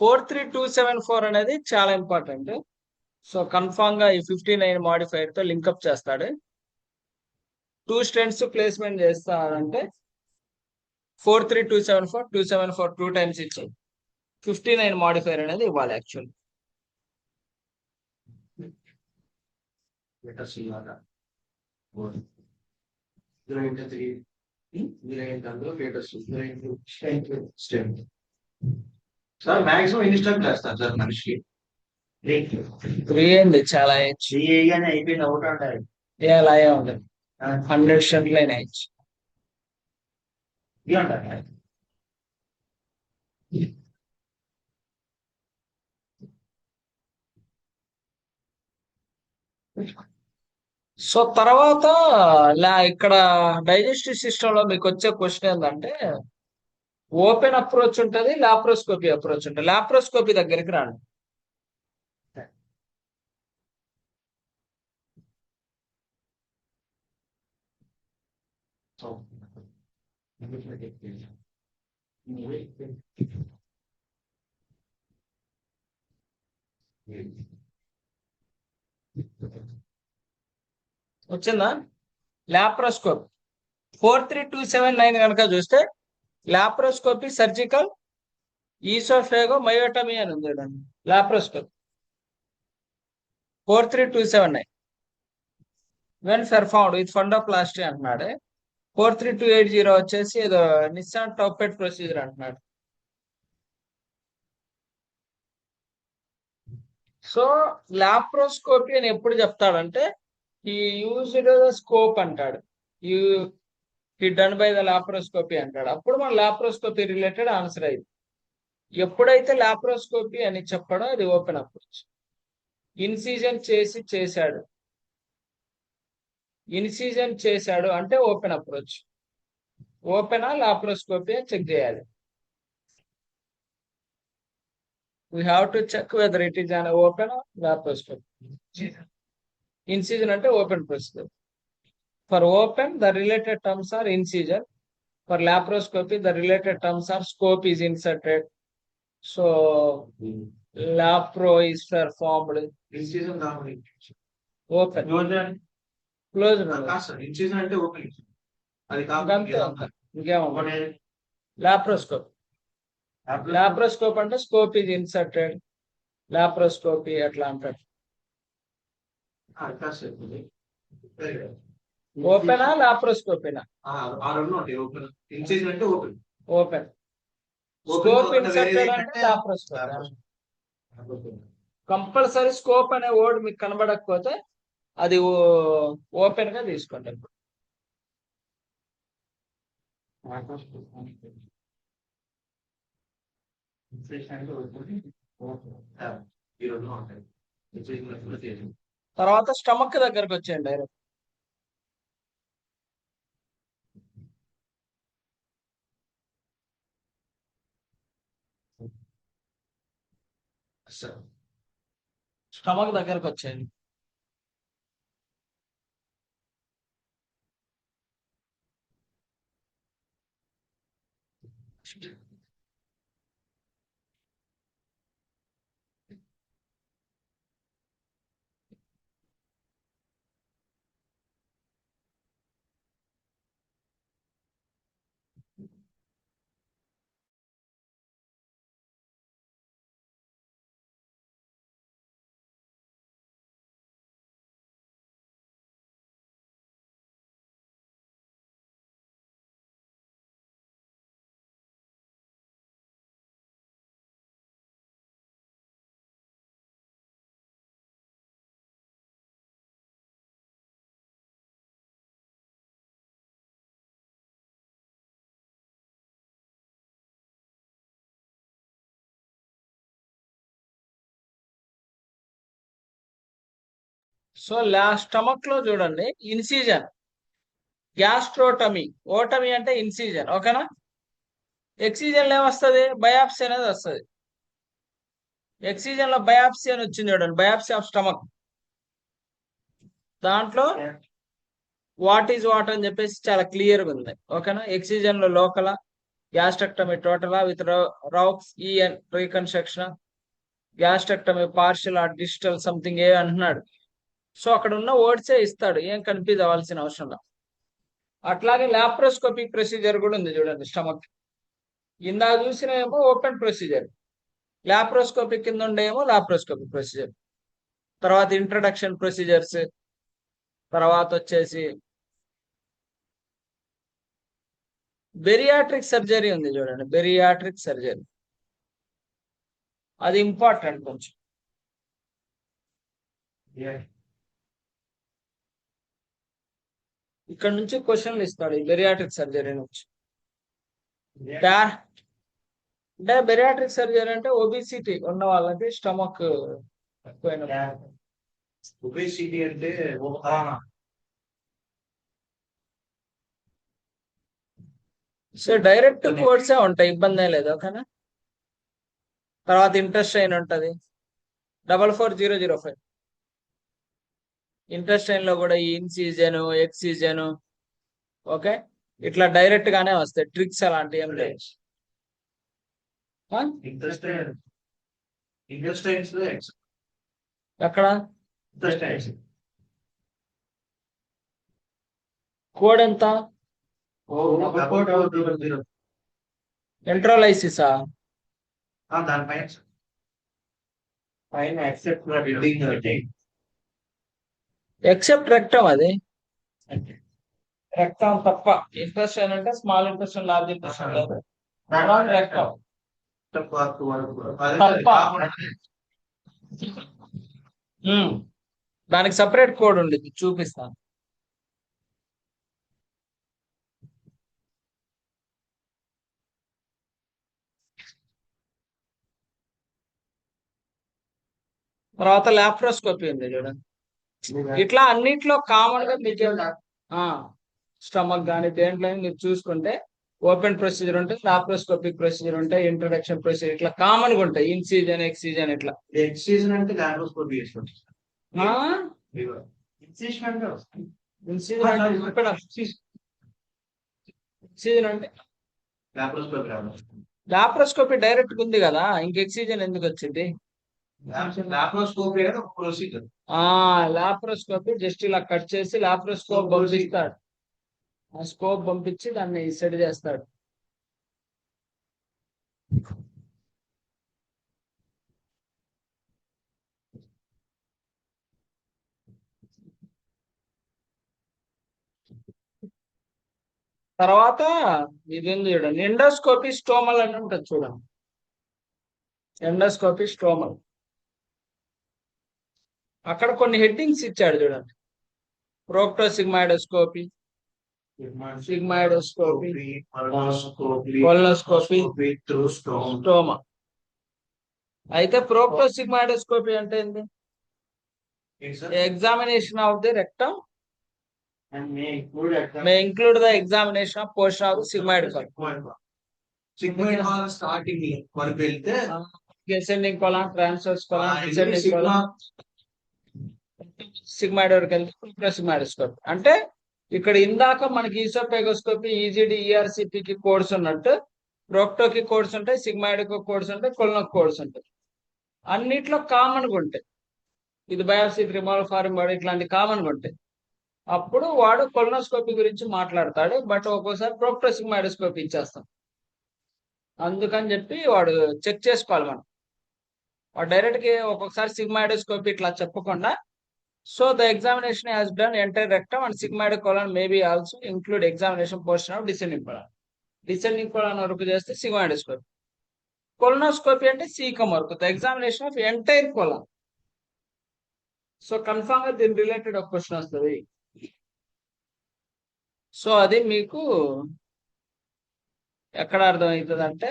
A: 43274 అనేది చాలా ఇంపార్టెంట్. సో కన్ఫామ్ గా ఈ 59 మాడిఫైర్ తో లింకప్ చేస్తాడు. 2 స్ట్రెంట్స్ ప్లేస్మెంట్ చేస్తారంటే 43274 274 2 టైమ్స్ ఇచ్చి 59 మాడిఫైర్ అనేది ఇవ్వాలి యాక్చువల్.
B: లెటర్ సి లాగా 0 into 3 0 into అందులో letters 0 into strength. Sir maximum ఎన్ని స్టెప్ చేస్తారు సార్ మనిషి?
A: 3 ఏంది చాలా వేయచ్చు.
B: 3 వేయగానే అయిపోయింది అవుట్ అంటారు.
A: అలాగే ఉండదు, 100 స్ట్రెంట్లు అయినా వేయచ్చు.
B: ఇది అంటారు.
A: సో తర్వాత ఇక్కడ డైజెస్టివ్ సిస్టమ్ లో మీకు వచ్చే క్వశ్చన్ ఏంటంటే ఓపెన్ అప్రోచ్ ఉంటుంది, లాప్రోస్కోపీ అప్రోచ్ ఉంటుంది. లాప్రోస్కోపీ దగ్గరికి రాండి. వచ్చిందా? లాప్రోస్కోపీ 43279 కనుక చూస్తే లాప్రోస్కోపీ సర్జికల్ ఈసోఫేగో మయోటమీ అని ఉంది చూడండి. లాప్రోస్కోపీ 43279 వెన్ పెర్ఫార్మ్డ్ విత్ ఫండోప్లాస్టీ అంటున్నాడు. 43280 వచ్చేసి ఏదో నిస్సాన్ టాపెట్ ప్రొసీజర్ అంటున్నాడు. సో లాప్రోస్కోపీ అని ఎప్పుడు చెప్తాడంటే ఈ యూజ్డ్ స్కోప్ అంటాడు, ఈ డన్ బై ద లాప్రోస్కోపీ అంటాడు. అప్పుడు మన లాప్రోస్కోపీ రిలేటెడ్ ఆన్సర్ అయింది. ఎప్పుడైతే లాప్రోస్కోపీ అని చెప్పడో అది ఓపెన్ అప్రోచ్. ఇన్సిజన్ చేశాడు అంటే ఓపెన్ అప్రోచ్. ఓపెనా లాప్రోస్కోపీ అని చెక్ చేయాలి. we have to check whether it is an open or laparoscopy. Incision ante open procedure. For open, the related terms are incision. For laparoscopy, the related terms are scope is inserted. So, lapro is performed.
B: Incision కావాలి.
A: Open. Close.
B: Incision అంటే open. అది కాదు.
A: ఇంకేమో laparoscopy. Laparoscope అంటే scope is inserted, laparoscopy అట్లా అంటాడు. ఓపెనా లాప్రోస్కోపీనా? Open. Scope inserted అంటే laparoscopy. Compulsory scope అనే వర్డ్ మీకు కనబడకపోతే అది ఓపెన్ గా తీసుకోండి. తర్వాత స్టమక్ దగ్గరకు వచ్చేయండి డైరెక్ట్. స్టమక్ దగ్గరకు వచ్చేయండి. సో స్టమక్ లో చూడండి ఇన్సిజన్, గ్యాస్ట్రోటమీ. ఓటమీ అంటే ఇన్సిజన్, ఓకేనా? ఎక్సిజన్ లో ఏమొస్తుంది? బయాప్సీ అనేది వస్తుంది. ఎక్సిజన్ లో బయాప్సీ అని వచ్చింది చూడండి, బయాప్సీ ఆఫ్ స్టమక్. దాంట్లో వాట్ ఈజ్ వాట్ అని చెప్పేసి చాలా క్లియర్గా ఉంది, ఓకేనా? ఎక్సిజన్ లో లోకల, గ్యాస్ట్రక్టమీ టోటలా with roux en reconstruction, gastrectomy partial or digital something ఏ అంటున్నాడు. సో అక్కడ ఉన్న వర్డ్సే ఇస్తాడు, ఏం కన్ఫ్యూజ్ అవ్వాల్సిన అవసరం లేదు. అట్లాగే లాప్రోస్కోపిక్ ప్రొసీజర్ కూడా ఉంది చూడండి స్టమక్. ఇందాక చూసిన ఏమో ఓపెన్ ప్రొసీజర్, లాప్రోస్కోపిక్ కింద ఉండేమో లాప్రోస్కోపిక్ ప్రొసీజర్. తర్వాత ఇంట్రడక్షన్ ప్రొసీజర్స్, తర్వాత వచ్చేసి బెరియాట్రిక్ సర్జరీ ఉంది చూడండి. బెరియాట్రిక్ సర్జరీ అది ఇంపార్టెంట్ కొంచెం. ఇక్కడ నుంచి క్వశ్చన్లు ఇస్తాడు ఈ బెరియాట్రిక్ సర్జరీ నుంచి. అంటే బెరియాట్రిక్ సర్జరీ అంటే ఒబిసిటీ ఉన్న వాళ్ళకి స్టమక్ ఎక్కువైన
B: ఒబేసిటీ అంటే
A: సో డైరెక్ట్ కోడ్సే ఉంటాయి, ఇబ్బంది లేదు. ఓకేనా. తర్వాత ఇంటెస్టైన్ ఉంటది 44005. ఇంటెస్టైన్ లో కూడా ఈ ఇన్సిజన్ ఎక్సిజన్ ఓకే ఇట్లా డైరెక్ట్ గానే వస్తాయి, ట్రిక్స్ అలాంటివి ఏం లేదు. ఎక్కడ కోడ్ ఎంత? ఎంట్రోలైసిసా? ఎక్సెప్ట్ రెక్టమ్, అది రెక్టమ్ తప్ప. ఇంటెస్టైన్ అంటే స్మాల్ ఇంటెస్టైన్, లార్జ్ ఇంటెస్టైన్ లేదు, రెక్టమ్ తప్ప. దానికి సపరేట్ కోడ్ ఉండేది, చూపిస్తాను. తర్వాత లాప్రోస్కోపీ ఉంది చూడండి. ఇట్లా అన్నిట్లో కామన్ గా మీకు స్టమక్ కానీ దేంట్లో మీరు చూసుకుంటే ఓపెన్ ప్రొసీజర్ ఉంటుంది, లాప్రోస్కోపిక్ ప్రొసీజర్ ఉంటాయి, ఇంట్రడక్షన్ ప్రొసీజర్ ఇట్లా కామన్ గా ఉంటాయి. ఇన్సిజన్ ఎక్సిజన్ ఇట్లా.
B: ఎక్సిజన్ అంటే లాప్రోస్కోపీ
A: ఇన్సిజన్ అంటే లాప్రోస్కోపీ డైరెక్ట్ ఉంది కదా, ఇంక ఎక్సిజన్ ఎందుకు వచ్చింది? లాప్రోస్కోపీ జస్ట్ ఇలా కట్ చేసి లాప్రోస్కోప్ పంపిస్తాడు, ఆ స్కోప్ పంపించి దాన్ని సెట్ చేస్తాడు. తర్వాత ఇది ఉంది చూడండి, ఎండోస్కోపీ స్టోమల్ అని ఉంటుంది చూడండి. ఎండోస్కోపీ స్టోమల్ అక్కడ కొన్ని హెడ్డింగ్స్ ఇచ్చాడు చూడండి. ప్రోక్టోసిగ్మాయిడోస్కోపీ, సిగ్మాయిడోస్కోపీ, కొలనోస్కోపీ, స్టోమా. అయితే ప్రోక్టోసిగ్మాయిడోస్కోపీ అంటే ఏంది? Examination of the rectum may include the examination of portion of the sigmoid colon.
B: Sigmoid colon starting వరకు వెళ్తే
A: ascending colon, transverse colon, descending colon, sigmoid వరకు వెళ్తే ప్రోక్టోసిగ్మాయిడోస్కోపీ. అంటే ఇక్కడ ఇందాక మనకి ఈసోఫాగోస్కోపీ, ఈజీడీ, ఈఆర్సిపికి కోడ్స్ ఉన్నట్టు ప్రోక్టోకి కోడ్స్ ఉంటాయి, సిగ్మాయిడ్కి కోడ్స్ ఉంటాయి, కొలనోకి కోడ్స్ ఉంటాయి. అన్నిట్లో కామన్గా ఉంటాయి. ఇది బయాప్సీ, రిమూవల్, ఫారిన్ బాడీ ఇట్లాంటి కామన్గా ఉంటాయి. అప్పుడు వాడు కొలనోస్కోపీ గురించి మాట్లాడతాడు, బట్ ఒక్కోసారి ప్రోక్టోసిగ్మాయిడోస్కోపీ ఇచ్చేస్తాం. అందుకని చెప్పి వాడు చెక్ చేసుకోవాలి మనం. వాడు డైరెక్ట్ గా ఒక్కొక్కసారి సిగ్మాయిడోస్కోపీ ఇట్లా చెప్పకుండా, so the examination has done entire rectum and sigmoid colon maybe also include examination portion of descending colon. Descending colon వరకు చేస్తే సిగ్మాయిడోస్కోపీ. కొలనోస్కోపీ అంటే సీకమ్ వరకు, the examination of entire colon. So confirm గా దీని related ఒక question వస్తుంది. So అది మీకు ఎక్కడ అర్థమవుతుంది అంటే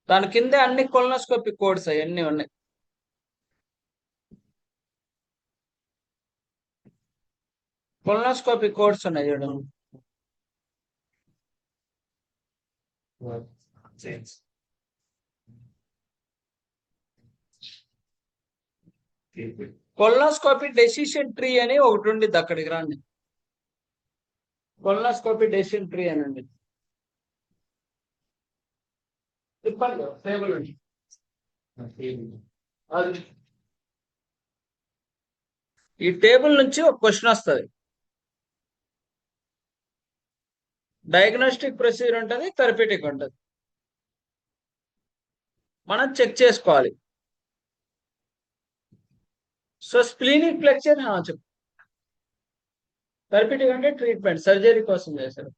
A: దాని కిందే అన్ని కొలనోస్కోపీ కోడ్స్ అవన్నీ ఉన్నాయి. కొలనోస్కోపీ కోడ్స్ ఉన్నాయి చూడండి. కొలనోస్కోపీ డెసిషన్ ట్రీ అని ఒకటి ఉండిద్ది, అక్కడికి రాండి. కొలనోస్కోపీ డెసిషన్ ట్రీ అనండి. తిప్పండి టేబుల్ ఉంది. అది ఈ టేబుల్ నుంచి ఒక క్వశ్చన్ వస్తుంది. డయాగ్నోస్టిక్ ప్రొసీజర్ ఉంటుంది, థెరపీటిక్ ఉంటుంది. మనం చెక్ చేసుకోవాలి. సో స్ప్లీనిక్ ఫ్లెక్చర్ చెప్పు. థెరపీటిక్ అంటే ట్రీట్మెంట్, సర్జరీ కోసం చేశారు.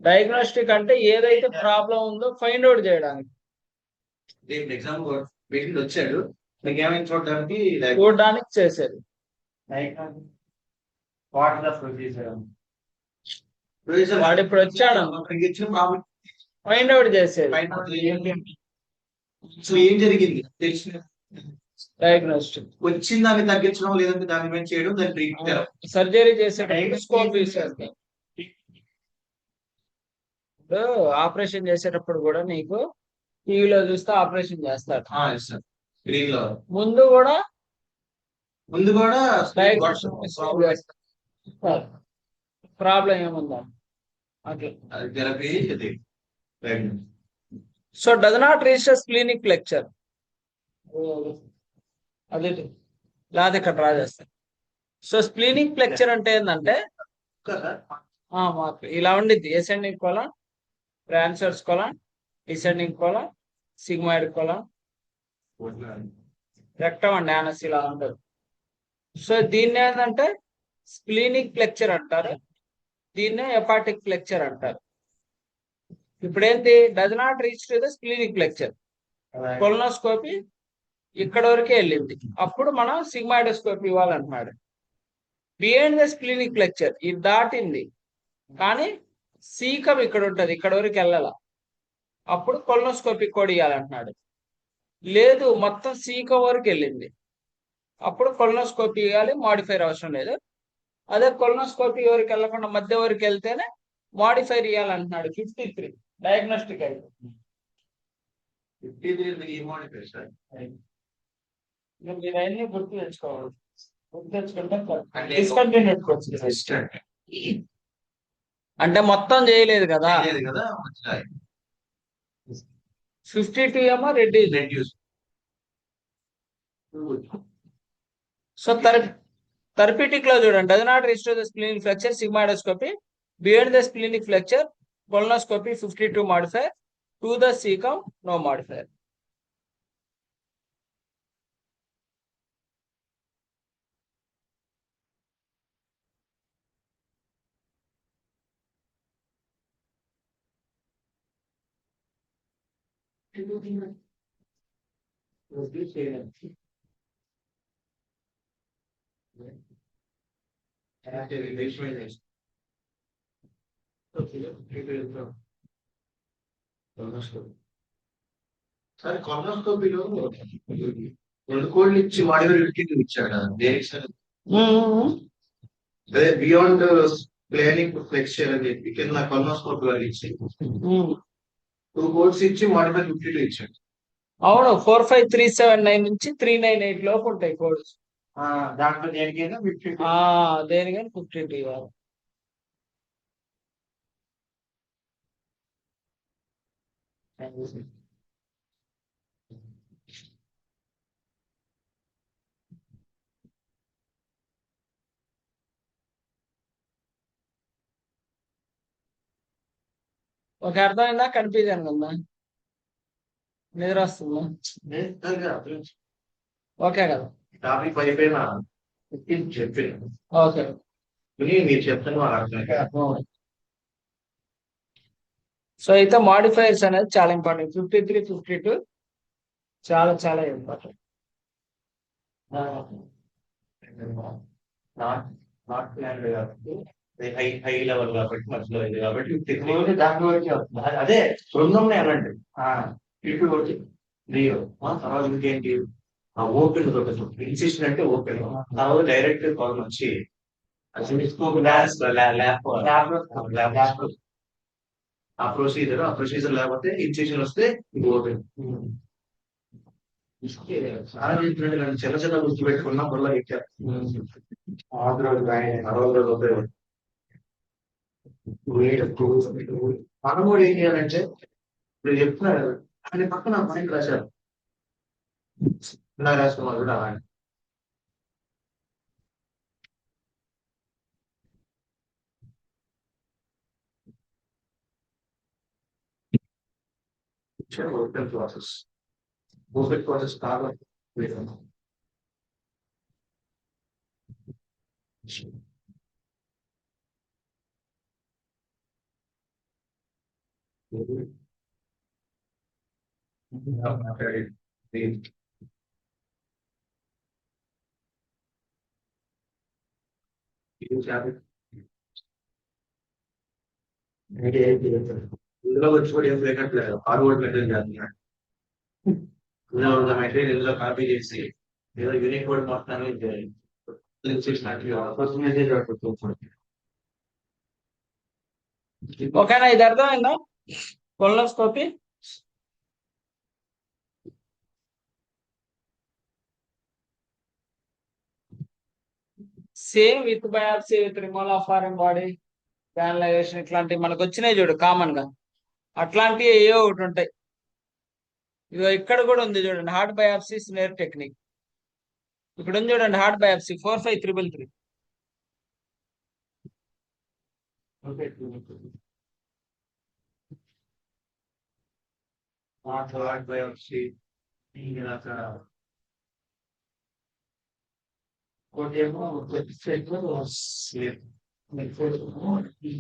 A: డయాగ్నోస్టిక్ అంటే ఏదైతే ప్రాబ్లం ఉందో ఫైండ్ అవుట్ చేయడానికి.
B: ఎగ్జామ్ వీటికి వచ్చాడు, మీకు ఏమైనా చూడడానికి
A: చూడడానికి చేసేది.
B: వాట్ ద ప్రొసీజర్,
A: వాడు ఇప్పుడు వచ్చాడు
B: ఇచ్చిన ప్రాబ్లం
A: ఫైండ్ అవుట్ చేసేది.
B: ఏం జరిగింది తెలిసిన
A: డయాగ్నోస్టిక్
B: వచ్చిన దాన్ని తగ్గించడం, లేదంటే దాన్ని మీద చేయడం, దాన్ని ట్రీట్మెంట్.
A: సర్జరీ చేసేటప్పుడు స్కోప్ తీసేస్తాం. ఆపరేషన్ చేసేటప్పుడు కూడా నీకు టీవీలో చూస్తే ఆపరేషన్ చేస్తాడు.
B: స్క్రీన్ లో
A: ముందు కూడా ప్రాబ్లం ఏముందా అట్లా.
B: Therapy.
A: So does not register clinic lecture. అదే లేదా ఇక్కడ డ్రా చేస్తాను. సో స్ప్లీనిక్ ఫ్లెక్చర్ అంటే ఏంటంటే మాకు ఇలా ఉండిద్ది. Ascending colon, transverse colon, descending colon, sigmoid colon, rectum and anus ఇలా ఉంటుంది. సో దీన్ని ఏంటంటే స్ప్లీనిక్ ఫ్లెక్చర్ అంటారు, దీన్నే హెపాటిక్ ఫ్లెక్చర్ అంటారు. ఇప్పుడు ఏంటి, does not reach to the splenic flexure. Colonoscopy ఇక్కడ వరకే వెళ్ళింది, అప్పుడు మనం సిగ్మాయిడోస్కోపీ ఇవ్వాలంటున్నాడు. బియాండ్ ద స్ప్లీనిక్ ఫ్లెక్చర్ ఇది దాటింది, కానీ సీకం ఇక్కడ ఉంటది, ఇక్కడ వరకు వెళ్ళాల, అప్పుడు కొలనోస్కోపీ కోడ్ ఇవ్వాలంటున్నాడు. లేదు మొత్తం సీకం వరకు వెళ్ళింది, అప్పుడు కొలనోస్కోపీ ఇవ్వాలి, మాడిఫైర్ అవసరం లేదు. అదే కొలనోస్కోపీ వరకు వెళ్ళకుండా మధ్య వరకు వెళ్తేనే మాడిఫైర్ ఇవ్వాలంటున్నాడు. 53 డయాగ్నోస్టిక్ అయితే
B: 53
A: మీరు అన్ని గుర్తు తెచ్చుకోవాలి. గుర్తు తెచ్చుకుంటే డిస్కంటిన్యూట్ అంటే మొత్తం చేయలేదు కదా. 52 ఏమో రెడ్యూస్. సో థెరపీటిక్ లో చూడండి, does not register the splenic flexure, sigmoidoscopy, beyond the splenic flexure, colonoscopy 52 modifier, to the caecum no modifier.
B: Sir కొలనోస్కోపీలో 2 కోడ్లు ఇచ్చి మాడిఫైర్ ఇచ్చాడు కదా, దేనికి సార్? అదే బియాండ్ ప్లానింగ్ ఫ్లెక్చర్ అని చెప్పి కింద కొలనోస్కోపీ వాళ్ళు ఇచ్చి 2 కోడ్స్ ఇచ్చి మాడిఫైర్ 52 ఇచ్చాడు.
A: అవును, 45379 నుంచి 398 లోపు ఉంటాయి కోడ్స్.
B: దాంట్లో దేనికైనా 52.
A: దేనికైనా 52 ఇవ్వాలి. ఒక అర్థమైందా, కన్ఫ్యూజన్ ఉందా, నిద్ర వస్తుందా? ఓకే కదా,
B: టాపిక్ అయిపోయినా చెప్పాను.
A: ఓకే
B: మీరు చెప్తాను వాళ్ళు అర్థం.
A: సో అయితే మాడిఫైర్స్ అనేది చాలా ఇంపార్టెంట్. 53, 52 చాలా చాలా ఇంపార్టెంట్.
B: నాట్ ప్లాన్ కాబట్టి హై లెవెల్ కాబట్టి మధ్యలో ఇది కాబట్టి 53 దాంట్లో అదే 2 ఉన్నాయి అనండి. 52 రియో తర్వాత ఇంకేంటి ఓపెన్ ఇన్సిషన్ అంటే ఓపెన్, తర్వాత డైరెక్ట్ కాల్ వచ్చి ఆ ప్రొసీజర్ లేకపోతే ఇన్సిషన్ వస్తే ఇది ఓపెన్. చిన్న చిన్న గుర్తు పెట్టుకున్నా బుర్ర ఎక్కారు. 60 రోజులు ఉపయోగం. మనం కూడా ఏం చేయాలంటే ఇప్పుడు చెప్తున్నారు కదా అని పక్కన మైండ్ రాశారు ఇలా రాసుకోవాలి కూడా అలానే ఓపెన్ ప్రాసెస్ కాదు ఇందులో వచ్చి కూడా ఏం లేకట్లేదు ఫార్వర్డ్ మెసేజ్ చేస్తున్నాడు ఇందులో ఉన్న మెసేజ్ ఇందులో కాపీ చేసి ఏదో యూనిక్ కోడ్ మొత్తాన్ని ఫస్ట్ మెసేజ్
A: ఓకేనా, ఇది అర్థమైందా colonoscopy? Same with biopsy with removal of foreign body ప్యానలైజేషన్ ఇట్లాంటివి మనకు వచ్చినాయి చూడు కామన్ గా, అట్లాంటివి ఏవో ఒకటి ఉంటాయి. ఇగో ఇక్కడ కూడా ఉంది చూడండి, హార్ట్ బయాప్సీ స్నేర్ టెక్నిక్. ఇక్కడ ఉంది చూడండి, హార్ట్ బయాప్సీ 45333.
B: హార్ట్ బయాప్సీ ఒకటేమో స్నేర్ హార్ట్ బయాప్సీ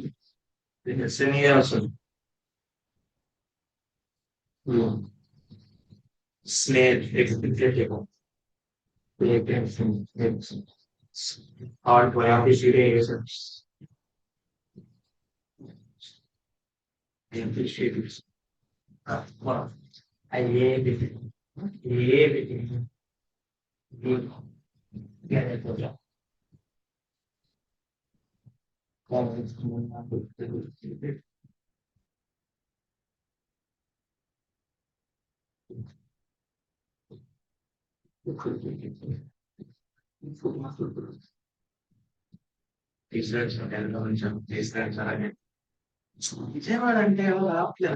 B: విజయవాడ అంటే రావట్లేదు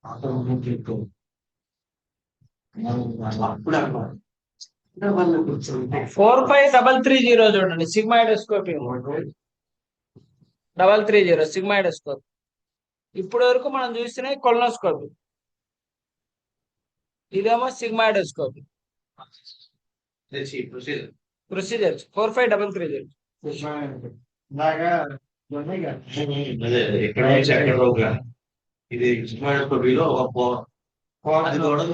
B: అప్పుడు
A: 45330 చూడండి, సిగ్మాయిడోస్కోపీ 330 సిగ్మాయిడోస్కోపీ. ఇప్పటి వరకు మనం చూసిన కొలనోస్కోపీ, ఇదేమో సిగ్మాయిడోస్కోపీ. ప్రొసీజర్స్ 45330.
B: అదే ఎక్కడ నుంచి ఎక్కడ ఇది స్కోపీలో అది కూడా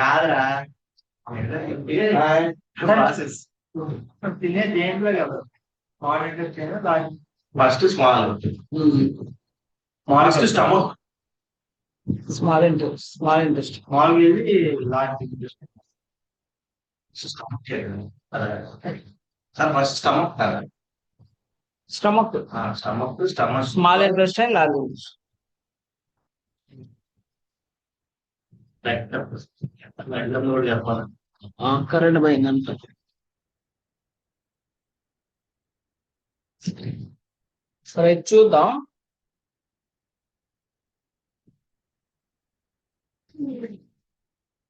B: కాదురా తినే దేంట్లో కదా first small first stomach
A: small intestine
B: small వెళ్ళి large stomach sir first stomach కదా
A: stomach
B: stomach
A: small intestine and large intestine.
B: కూడా చెప్పాలి
A: కరెంట్ పోయిందంట. సరే చూద్దాం.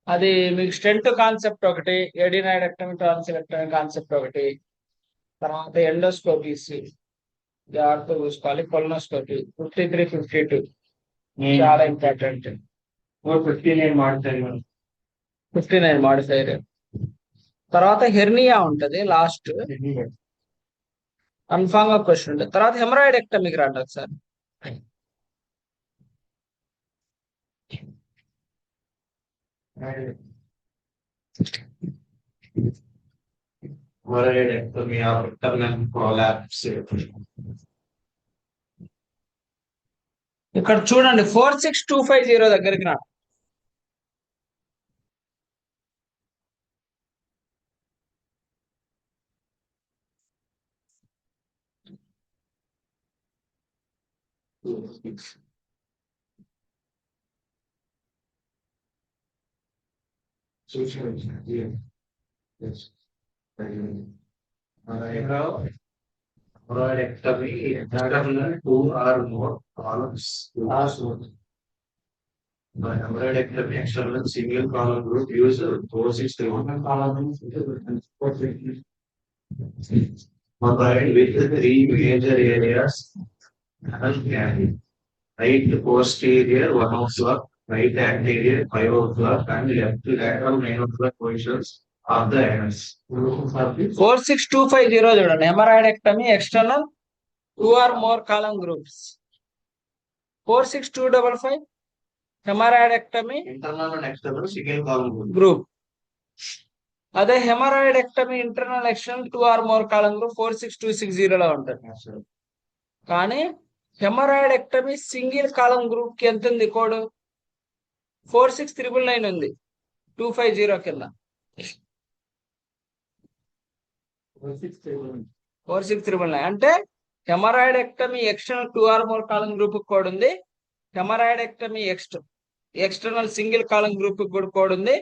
A: అది మీకు స్టెంట్ కాన్సెప్ట్ ఒకటి, ఎడినైడెక్టమీ టాన్సిలెక్టమీ కాన్సెప్ట్ ఒకటి, తర్వాత ఎండోస్కోపీస్ జాగ్రత్త చూసుకోవాలి. కొలనోస్కోపీ 5352 చాలా ఇంపార్టెంట్. 59 మాడిఫైర్. తర్వాత హెర్నియా ఉంటది లాస్ట్, కన్ఫామ్ గా క్వశ్చన్ ఉంటుంది. తర్వాత హెమరాయిడెక్టమీకి రండి ఒకసారి. ఇక్కడ చూడండి 46250 దగ్గరికి రా.
B: Prolectomy, external two or more columns. By hemorrhoidectomy, external single column group use 461 columns. Combined with three major areas. And right posterior 1 o'clock, right anterior 5 o'clock, and left lateral 9 o'clock positions of the anus.
A: 46250 చూడండి haemorrhoidectomy external 2 or more column groups. 46255 haemorrhoidectomy
B: Internal and external single column group.
A: Group. అదే haemorrhoidectomy internal external 2 or more column group 46260 ఉంటుంది. కానీ haemorrhoidectomy single column group కి ఎంత ఉంది code? 46999 ఉంది 250 కింద. 46399 అంటే haemorrhoidectomy external 2 or more column group code ఉంది. Haemorrhoidectomy external single column group కూడా కోడ్ ఉంది.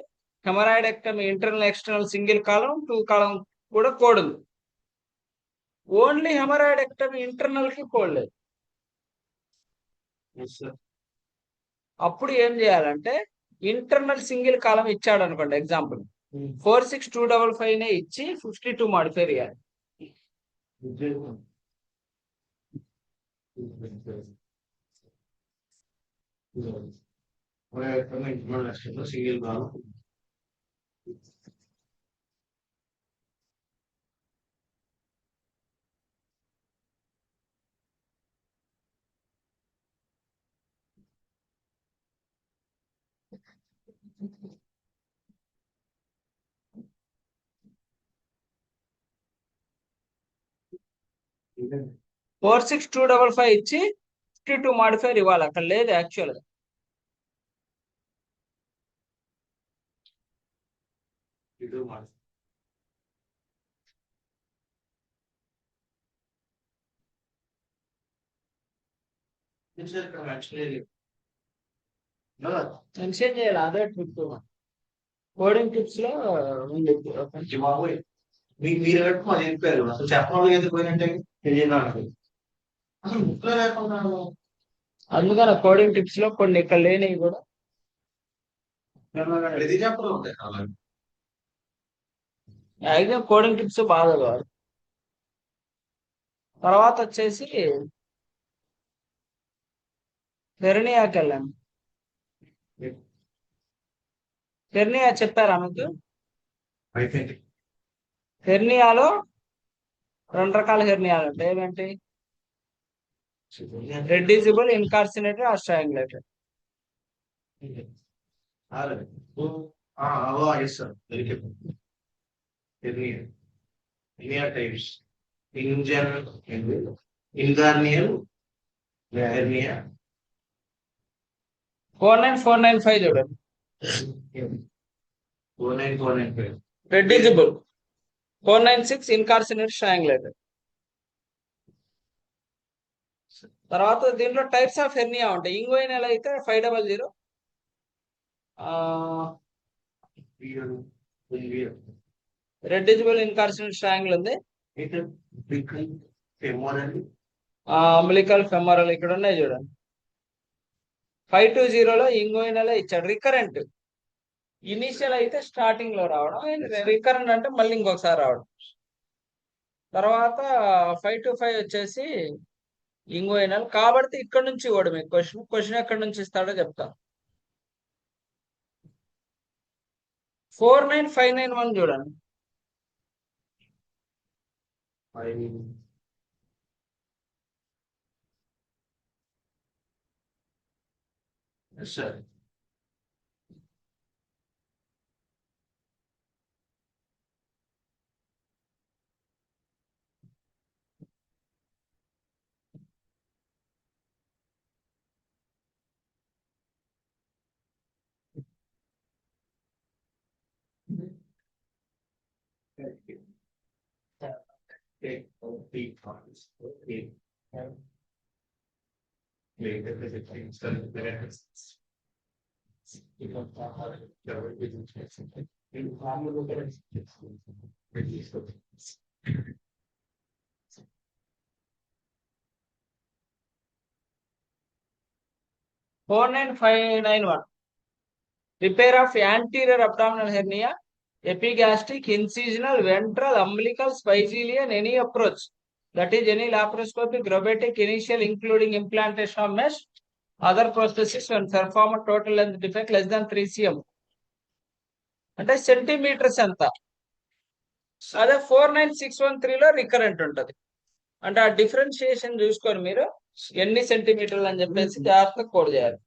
A: Haemorrhoidectomy internal external single column 2 column కూడా కోడ్ ఉంది. ఓన్లీ హెమరాయిడెక్టమీ ఇంటర్నల్ కి కోడ్ లేదు. అప్పుడు ఏం చేయాలంటే ఇంటర్నల్ సింగిల్ కాలం ఇచ్చాడు అనుకోండి, ఎగ్జాంపుల్ 46255 నే ఇచ్చి 52 మాడిఫై చేయాలి.
B: సింగిల్ కాలం
A: 46255 ఇచ్చి 52 మాడిఫైర్ ఇవ్వాలి. అక్కడ లేదు యాక్చువల్ గా. మెన్షన్ చేయాలి. అదే ట్రిప్ కోడింగ్ టిప్స్ లో ఉంది.
B: మీరు అది చెప్పారు అసలు చెప్పడం ఎందుకు పోయినట్టే తెలియదు. అసలు ముక్కలు లేకుండా
A: అందుకని కోడింగ్ టిప్స్ లో కొన్ని ఇక్కడ లేనివి కూడా
B: ప్రతి చెప్పడం ఉంటాయి.
A: మ్యాక్సిమం కోడింగ్ టిప్స్ బాగా కావాలి. తర్వాత వచ్చేసి హెర్నియాకి వెళ్ళాను. హెర్నియా చెప్పారా మీకు?
B: అయిపోయింది.
A: హెర్నియాలో 2 రకాల హెర్నియాలు ఉంటాయి. ఏమేంటి? రెడ్యూసిబుల్, ఇన్కార్సినేటెడ్, స్ట్రాంగులేటెడ్.
B: ఇన్గార్నియల్ హెర్నియా
A: 49495 చూడండి.
B: 49495
A: రెడ్యూసిబుల్. 496 ఇన్కార్సినేటెడ్, స్ట్రాంగులేటెడ్. తర్వాత దీంట్లో టైప్స్ ఆఫ్ హెర్నియా ఉంటాయి. ఇంగ్వైనల్ అయితే 500. రెడ్యూసిబుల్, ఇన్కార్సినేటెడ్, స్ట్రాంగుల్ ఉంది. అంబిలికల్, ఫెమరల్ ఇక్కడ ఉన్నాయి చూడండి. 520లో ఇంగ్వైనల్ ఇచ్చాడు. రికరెంట్ ఇనిషియల్ అయితే స్టార్టింగ్ లో రావడం, రికరెంట్ అంటే మళ్ళీ ఇంకొకసారి రావడం. తర్వాత 525 వచ్చేసి ఇంగ్వైనల్. కాబట్టి ఇక్కడ నుంచి కూడా మీకు క్వశ్చన్ ఎక్కడి నుంచి ఇస్తాడో చెప్తా. 49591 చూడండి.
B: Sir
A: 49591. Repair of anterior abdominal hernia, epigastric, incisional, ventral, umbilical, spicelian, any approach. That is any laparoscopic, robotic, initial including implantation of mesh, other prosthesis when perform a total length defect less than 3 cm. అంటే centimetres ఎంత. అదే 49613లో recurrent ఉంటది. అంటే ఆ differentiation చూసుకొని మీరు ఎన్ని సెంటీమీటర్లు అని చెప్పేసి జాగ్రత్తగా కోడ్ చేయాలి.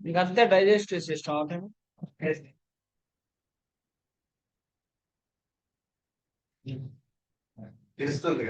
A: మీకు అంతే డైజెస్టివ్ సిస్టమ్ అవుతుంది.
B: తెలుస్తుంది.